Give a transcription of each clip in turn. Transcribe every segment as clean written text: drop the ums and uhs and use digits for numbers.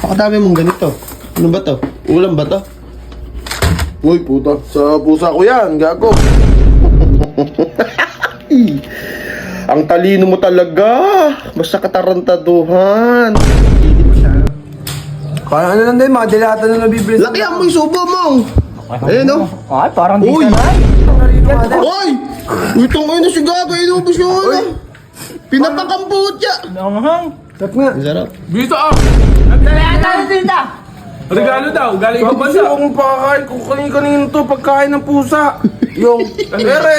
Pakadami mong ganito. Ano ba to? Ulam ba to? Uy, puta. Sa pusa ko yan, gago. Ang talino mo talaga. Basta katarantaduhan. Kaya ano lang din, mga dilata na nabibili. Lakihan mo yung subo mo. Ayun o. Ay, parang di Uy! sanay. Oy! Itong ano si Gago, inubos yung ano. Pinapakambut siya. Nanghang. Tap nga. Ang sarap. Dito Dala tayo dito. Regalo daw, galing Sabi ko ba siya kung pakakain ko kanino to, pagkain ng pusa. Yung, ere.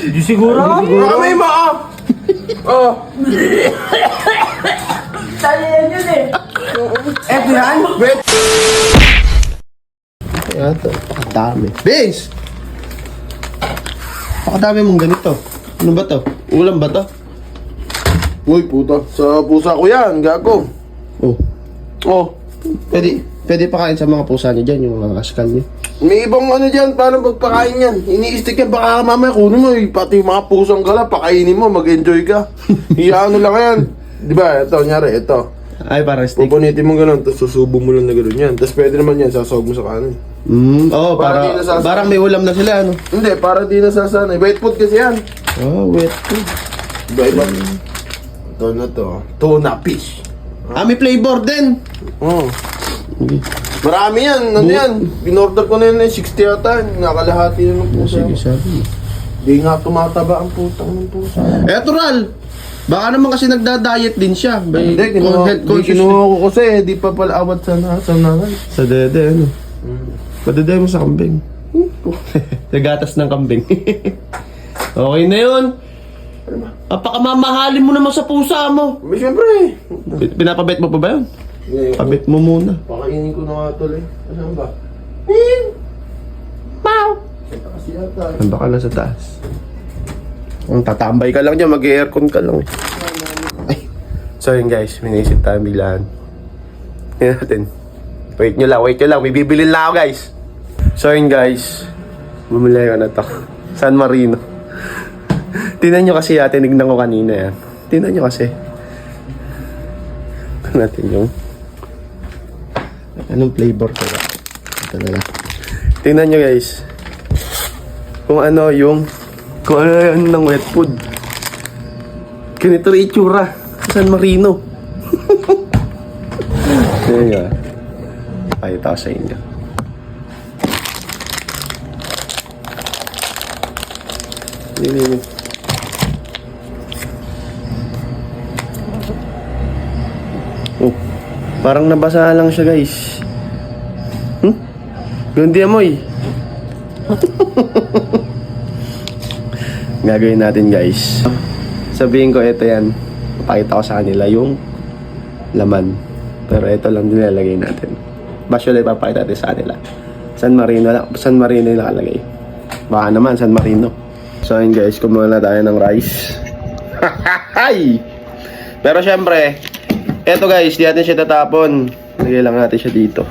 Di siguro. Marami maa. Oh. Tayo yan yun eh. Eto yan? Wait. Kaya ito, pakadami. Vince! Pakadami mong ganito. Ano ba to? Ulam ba to? Uy, puta. Sa pusa ko yan, gago. Oh. Oh. Pwede pakain sa mga pusa niyo dyan, yung mga kaskal niyo. May ibang ano dyan, paano pagpakain yan? Ini-stick yan, baka mamaya kunin mo eh. Pati yung mga pusang gala, pakainin mo, mag-enjoy ka. Ano lang yan. Di ba, ito, nyari, ito. Ay, parang steak. Pupunitin mo gano'n, tapos susubo mo lang na gano'n yan. Tapos pwede naman yan, sasawag mo sa kanin. Oo, Para di nasasakit. parang may ulam na sila, ano? Hindi, para di nasasanay. Wet food kasi yan. Oh, wet food. Iba-iba. Ito na to. Tuna fish. May flavor din. Oh. Marami yan. Ano yan? Binorder ko na yun 60 yata. Nakalahati na ng pusa. Sige, sabi. Di nga tumataba ang putang ng pusa. Eto, Ral. Baka naman kasi nagda-diet din siya. May Hindi, kinuha, health conscious kinuha ko kasi. Di pa pala awat sa nanay. sa dede, ano? Padede mo sa kambing. Nagatas ng kambing. Okay na yun. Pakamamahalin mo naman sa pusa mo. May siyempre. Pinapabet mo pa ba yun? Ngayon, Pabet mo muna. pakainin ko na nga tuloy. Saan ba? Wow! Kasi yata. Baka lang sa taas. Ang tatambay ka lang dyan, mag-aircon ka lang. Ay. So yun guys, minisip tayo biglaan. Yan natin. Wait nyo lang. May bibilin lang ako guys. So yun guys, bumili ko na to. San Marino. Tingnan nyo kasi tinignan ko kanina yan. Tingnan nyo kasi. Ito natin yung anong flavor ko ba? Ito na lang. Tingnan nyo guys. Kung ano yung ng wet food. Ganito rin itsura. San Marino. Ayan nga. Pakita ko sa inyo. Yun. Oh, parang nabasa lang siya guys. Gundi amoy. Gagawin natin guys. Sabihin ko ito yan. Papakita ko sa kanila yung laman. Pero ito lang nilalagay natin. Actually, papakita natin sa kanila. San Marino yung nakalagay. Baka naman, San Marino. So yun guys, kumuha na tayo ng rice. Hay! Pero syempre, eto guys, di natin siya tatapon. Lagay lang natin siya dito.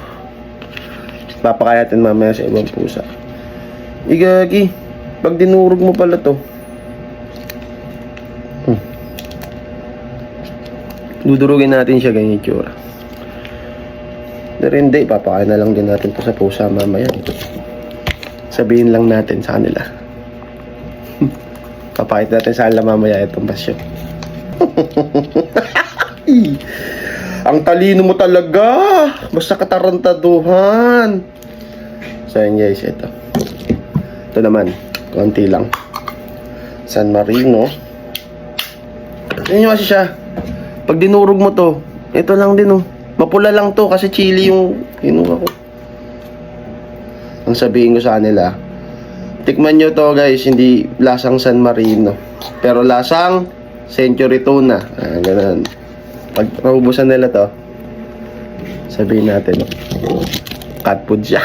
Papakain natin mamaya sa ibang pusa. Igagi, pag dinurog mo pala to. Dudurugin natin siya ganyan itsura. Pero hindi, papakain na lang din natin to sa pusa mamaya. Sabihin lang natin sa kanila. Papakita natin sa kanila mamaya itong pasyon. Ang talino mo talaga. Basta katarantaduhan. So yun guys, ito. Ito naman, konti lang. San Marino. Tignan nyo kasi siya. Pag dinurog mo to, ito lang din oh. Mapula lang to kasi chili yung kinuha ko. Ang sabihin ko sa kanila, tikman nyo to guys, hindi lasang San Marino. Pero lasang Century Tuna. Ganun. Pag naubusan nila to, sabihin natin, cat food siya.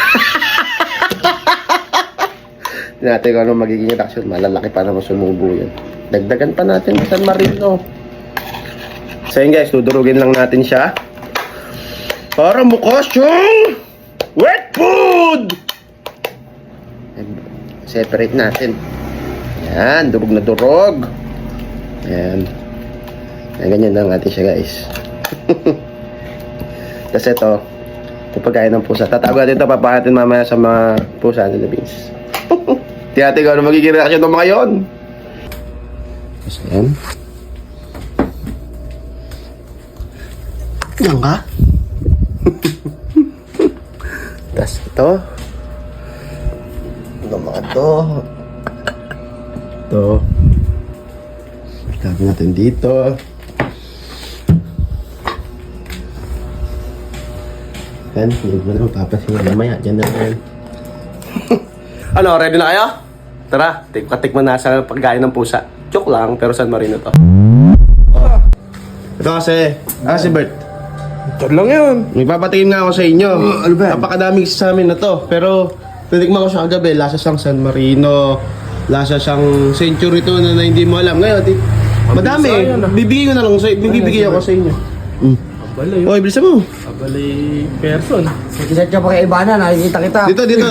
Hindi natin kung ano magiging reaction. Malalaki pa naman sumubo yan. Dagdagan pa natin San Marino. So yun guys, dudurugin lang natin siya para bukas yung wet food. Separate natin. Yan, durog na durog. Yan. Yan, ganyan lang natin siya guys. Kasi ito pagkain ng pusa. Tatago natin ito, papakatin mamaya sa mga pusa nila, Vince. Tiyate ko, ano magiging reaction ng mga yun? Tapos yan. Yan ka? Tapos ito. Ito mga to. Ito. Tabi natin dito. Yan, hindi mo naman papasingan mamaya. Diyan na yan. Ano, ready na kayo? Tara, tikman na sa pagkain ng pusa. Joke lang, pero San Marino to. Oh. Ito kasi Bert. Ito lang yun. May papatingin nga ako sa inyo. Ano ba? Napakadaming sa amin na to. Pero, tinikman ko siya kagabi. Lasa siyang San Marino. Lasa siyang Century to na hindi mo alam. Ngayon, madami. Bibigay ko na lang sa bibigay ako sa inyo. Abalay. Oy, bilisan mo. Abalay person. Kisat ka pa kay Ibana, nakikita kita. Dito.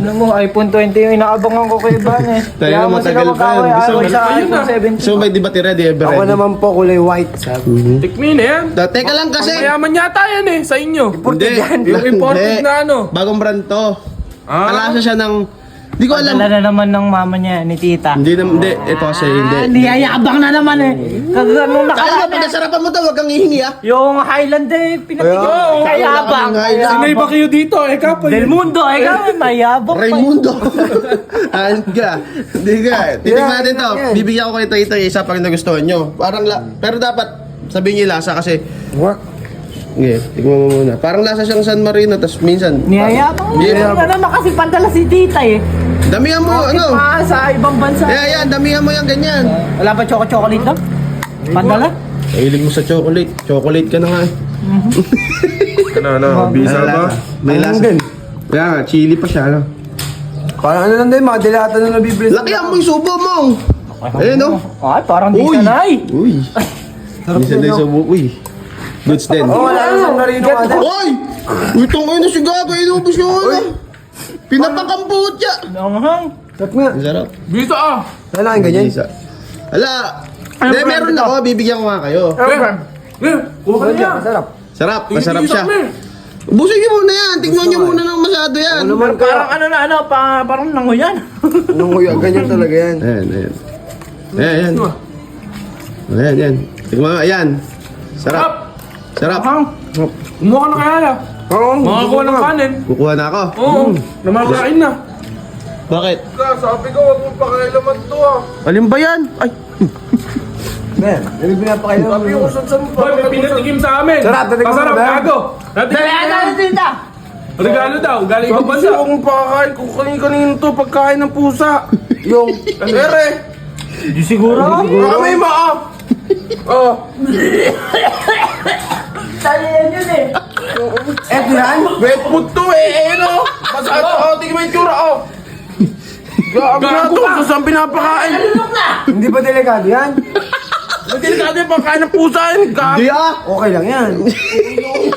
Ano mo, iPhone 20 yung inaabangan ko kay Ibana eh. Tayo na matagal pa yan. Gusto mo sa ayun iPhone na. 17. So, may di ba ready? Ever Ako ready? naman po, kulay white. Sabi. Tikmin na yan. Teka lang kasi. Mayaman yata yan eh, sa inyo. Hindi. Yung imported Hindi. na ano. Bagong brand to. Alasa siya ng... Hindi ko alam. Dala na naman ng mama niya, ni tita. Hindi. Ito kasi hindi. Niyayabang na naman eh. Kagano Kaya nakaraan nga, pinasarapan mo to. Huwag kang hihingi ah. yung Highland eh, pinatigil. Kayabang. Sinay ba kayo dito? Eh, kapo Del Mundo, eh kami, mayabang pa. Raimundo. Hindi ka. Titignan natin to. Bibigyan ko kayo ito. Isa pa rin nagustuhan nyo. Pero dapat sabihin niyo lasa kasi. Okay, tignan mo muna. Parang lasa siyang San Marino. Tapos minsan. Niyayabang. Yeah. Ano naman kasi pandala si tita eh. Damihan mo. Ano? Pa sa ibang bansa. Yan. Damihan mo yan ganyan. Wala ba chocolate lang? Pandala? Mahilig mo sa chocolate. Chocolate ka na nga. Ano, bisa ba? May lasa. Kaya nga, chili pa siya. Ano? Parang ano lang din, mga dilata na nabibili. Lakihan mo yung subo mo. Ayun no. Ay, parang di sanay. Uy. Di sanay sa buko. Uy. Goods din. Wala na San Marino ka din. Hoy! Itong ano si Gago, inubos yung ano. Pinapakambut siya. Nanghang. Ang sarap. Bisa ah! Wala kang ganyan. Isa. Hala! Hindi, meron ako. Bibigyan ko nga kayo. Kuha ka niya. Masarap. Sarap. Masarap siya. Ubusin niyo muna yan. Tignan niyo muna ng masyado yan. Naman Parang ano na ano, parang nanguyan. Nunguya, ganyan talaga yan. Ayan. Ayan. Tignan mo. Ayan. Sarap. Sarap. Kumuha ka na kaya na. Oo. Makakuha ng kanin. Kukuha na ako. Oo, namakain na. Bakit? Sabi ko, huwag mong pakailaman to ah. Alin ba yan? Ay. Ben, nabibili na pa kayo. Sabi ko, saan mo Boy, may pinatikim sa amin. Sarap, natikim mo Masarap, ba? gago. Natikim yan. tita. Regalo daw, galing Sabi ibang ko, bansa. huwag mong pakakain kung kanino to, pagkain ng pusa. Yung, ere. Di siguro. Ramay mo ah. Oh. Tayo yan yun eh. Eto yan? Wet food to eh, no? Masarap oh, tingin mo yung tsura oh. Gago na to, so saan pinapakain? Hindi ba delikado yan? Hindi delikado yung pagkain ng pusa yun, gago. Di ah. Okay lang yan.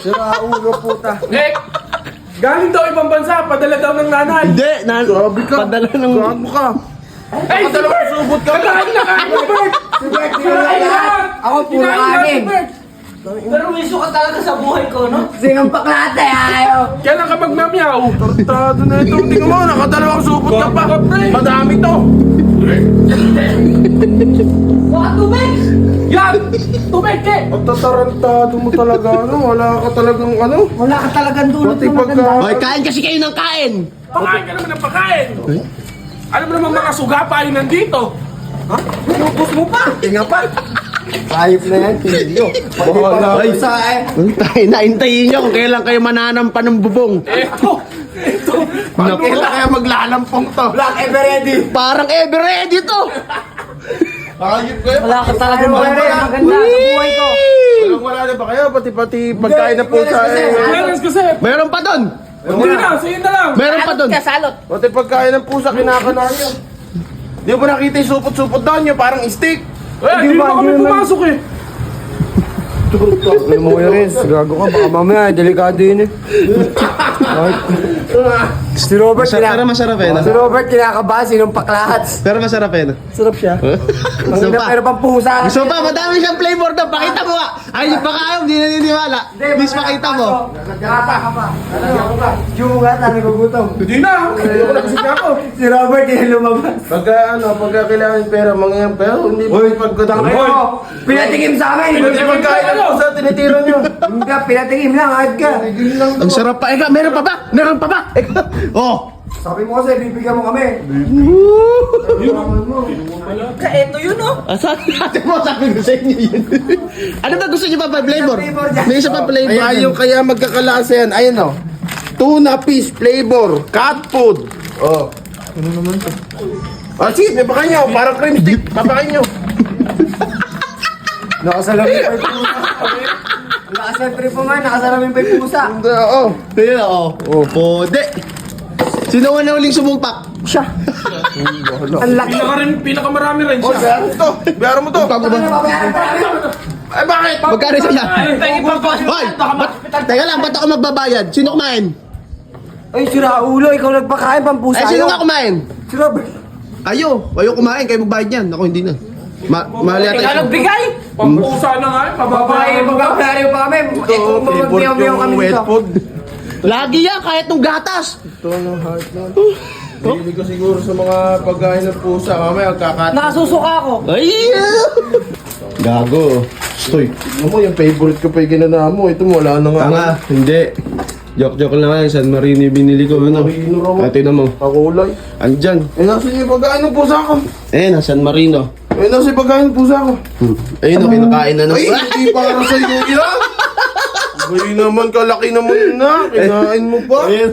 Sira ulo puta. Eh, galing daw ibang bansa, padala daw ng nanay. Hindi. Sabi ka. Padala ng... Gago ka. Ay, si Padala Bert! ng subot ka. Kakain na kain mo, Bert! Kinain lahat! Ako puro Kinain lahat, kanin. Bert! Pero wiso ka talaga sa buhay ko, no? Sinong paklate, ayaw. Kailan ka magmamyaw? Tartado na ito. Tingnan mo, nakadalawang subot ka pa. Gago ka, pre. Madami to. Baka tubig! Yan! Tubig, ke! Pagtatarantado mo talaga, ano? Wala ka talagang ano? Wala ka talagang dulot Pati na pagka... maganda. Hoy, kain kasi kayo ng kain. Pakain ka naman ng pakain! Alam mo naman mga suga pa ay nandito! Pinupos mo pa! Tingnan pa. Sayop na yan, pinilyo. Bahala. Ay, sa eh. Tayo na, hintayin nyo kung kailan kayo mananampan ng bubong. Eto! Paano kailan kaya maglalampong to? Black ever ready. Parang ever ready to. Ayop kayo. Wala ka talagang dulot na maganda sa buhay ko. Wala na ba kayo? Pati pagkain na pusa eh. Clarence kasi! Mayroon pa doon. Hindi na, sa'yo na lang! Mayroon pa doon. Kasalot. Pati pagkain ng pusa kinakanan nyo. Di mo ba nakita yung supot-supot doon? Yung parang stick. Eh, hindi pa kami pumasok eh! Ano mo yun rin? Gago ka. Baka mamaya, delikado yun eh. Si Robert, Pero masarap eh, no? Si Robert kinakabahan, sinumpak lahat. Pero masarap eh, no? Sarap siya. Ang Gusto ina, pa? pero pang pusa. Gusto pa? Madami siyang flavor doon. Pakita mo nga. Ay, baka ayaw, hindi naniniwala. Please, pakita mo. Yung mga tayo nagugutom. Hindi na. Ayoko na kasi ako. Si Robert yung lumabas. Pagka kailangan pera, mangyayang pera, hindi mo ipagkatang Ano? Pinatikim sa amin. Hindi pagkain ng pusa, tinitira nyo. Hindi ka, pinatikim lang, ahad ka. Ang sarap pa. Eka, meron pa ba? Meron pa ba? Eka. Oh. Sabi mo kasi, bibigyan mo kami. Eto yun, oh. Asan natin mo? Sabi ko sa inyo yun. Ano ba gusto niyo pa pa flavor? May isa pa flavor. Ay, yung kaya magkakalasa yan. Ayun o. Tuna fish flavor. Cat food. Oh. Ano naman to? Ah, sige, pakain nyo. Parang cream stick. Papakain nyo. Nakasalamin pa yung pusa. Nakasalamin pa man, nakasalamin pa yung pusa. Oo. Ayun oh. Oh, pode. Sino nga na uling sumumpak? Siya. Ang laki. Pinakamarami rin Oh, siya. bayaran mo to. Bayaran mo to. Ano na babayaran pa namin? Ay, bakit? Magkano sa'yo? Ay, Hoy! Teka lang, ba't ako magbabayad? Sino kumain? Ay, sira ulo, ikaw nagpakain pang pusa. Ay, sino nga kumain? Si Robert. Ayaw kumain, kayo magbayad yan. Ako hindi na. Mahal yata Ikaw siya. nagbigay. Pampusa na nga. Babayaran pa kami. Eh, kung magbiyaw-biyaw kami wet dito. food. Lagi yan, kahit nung gatas. Ito ng heart na. Hindi ko siguro sa mga pagkain ng pusa. Mamaya, kakatin. Nakasusuka ako. Ay! Gago. Stoy. Tignan mo, yung favorite ko pa yung ginana mo. Ito mo, wala na nga. Tanga, hindi. Joke lang yan. San Marino yung binili ko. Ano? Marino raw. Ate na mo. Kakulay. Andyan. Eh, nasa yung pagkain ng pusa ko. Eh, na San Marino. Eh, nasa yung pagkain ng pusa ko. Ayun o, kinakain na ng... Ay, hindi para sa iyo yan. Ay naman, kalaki naman na. Kinain mo pa. Ayun.